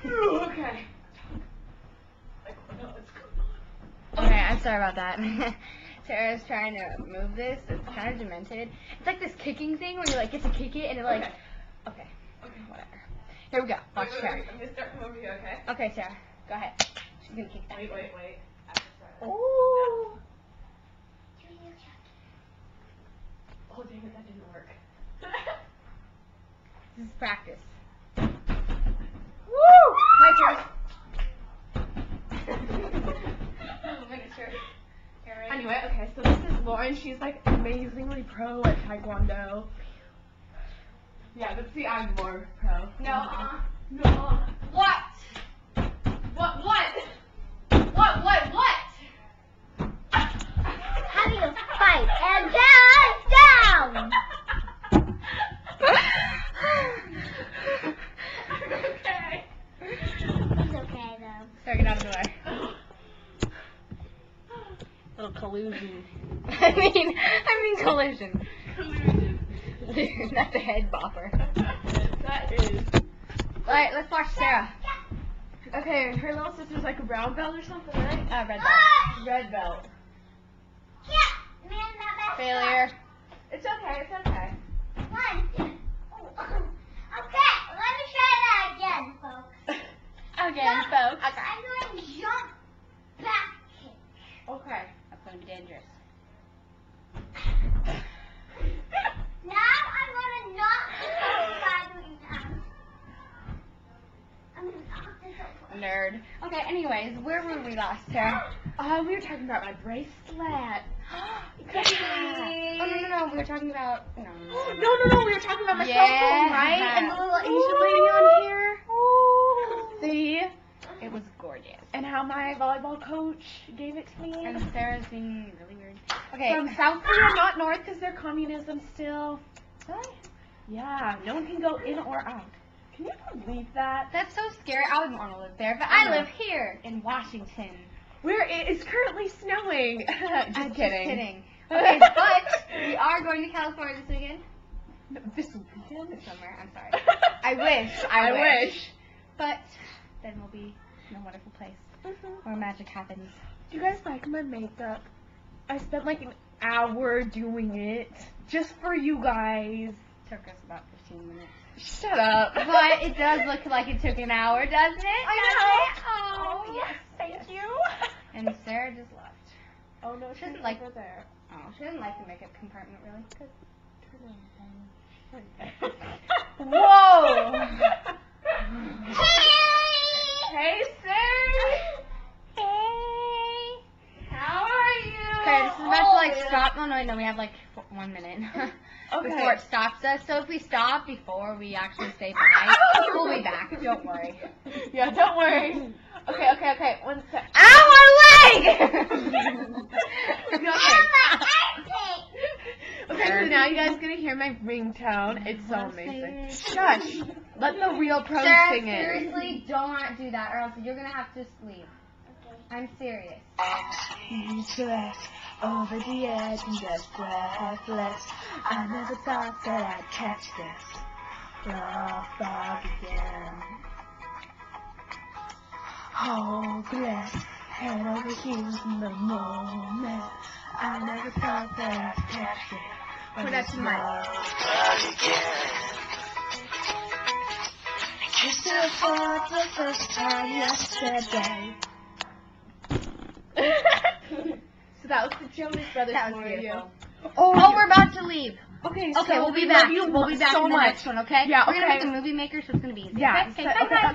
Okay. Okay, I'm sorry about that. Sarah's trying to move this. It's kind of demented. It's like this kicking thing where you like get to kick it and it like. Okay. Okay. Whatever. Here we go. Watch Sarah. I'm gonna start from over here, okay? Okay, Sarah. Go ahead. She's gonna kick that. Wait. Ooh. Oh dang it, that didn't work. This is practice. Woo! My turn. Anyway, okay, so this is Lauren. She's like amazingly pro at Taekwondo. Yeah, but see, I'm more pro. No. No. What? How do you fight? And down! Okay. It's okay though. Sarah, get out of the way. Little collusion. I mean collision. That's a head bopper. That is. Alright, let's watch Sarah. Okay, her little sister's like a brown belt or something, right? Red belt. Red belt. Yeah, man, that messed Failure. It's okay, it's okay. up. One. Okay, let me try that again, folks. Again, folks. I'm going to jump back kick. Okay. That's gonna be dangerous. Now I'm going to knock this over 5 times. I'm going to knock this over. Nerd. Okay, anyways, where were we last, Sarah? We were talking about my bracelet. Oh, no. We were talking about. No. No, we were talking about my cell Yeah. phone, right? And the little Asian lady on here. See? It was gorgeous. And how my volleyball coach gave it to me. And Sarah's being really weird. Okay. From South Korea, not North, because they're communism still. What? Yeah, no one can go in or out. Can you believe that? That's so scary. I wouldn't want to live there, but I I know. live here in Washington. Where it is currently snowing. Just kidding. Okay, but we are going to California this weekend. This weekend? Somewhere. I'm sorry. I wish. I wish. But then we'll be in a wonderful place where magic happens. Do you guys like my makeup? I spent like an hour doing it just for you guys. Took us about 15 minutes. Shut up. But it does look like it took an hour, doesn't it? I know. Oh, yes, thank you. And Sarah just left. Oh no, She doesn't like over there. Oh, she doesn't like the makeup compartment really. Whoa! Hey! Hey, Sarah. Hey! How are you? Okay, this is about to like stop. Oh no, we have like 1 minute Okay. before it stops us. So if we stop before we actually say bye, we'll be back. Don't worry. Yeah, don't worry. Okay. 1 sec. Ow, my leg! Okay, so now you guys gonna hear my ringtone. It's so amazing. Shush. Let the real pros Sarah, sing it. seriously, don't do that, or else you're gonna have to leave. I'm serious. Over the edge and just breathless. I never thought that I'd catch this. Fog again. Hopeless, head over heels in the moment. I never thought that I'd catch it. Put that to my. Kissed her for the first time yesterday. So that was the Jonas Brothers That was for beautiful. you. Oh, we're about to leave. Okay, Okay, so we'll be we back. love you We'll be back so in the much. next one, okay? Yeah, We're gonna okay. put the movie maker, so it's gonna be easy. Yeah, Okay, so- bye-bye. okay.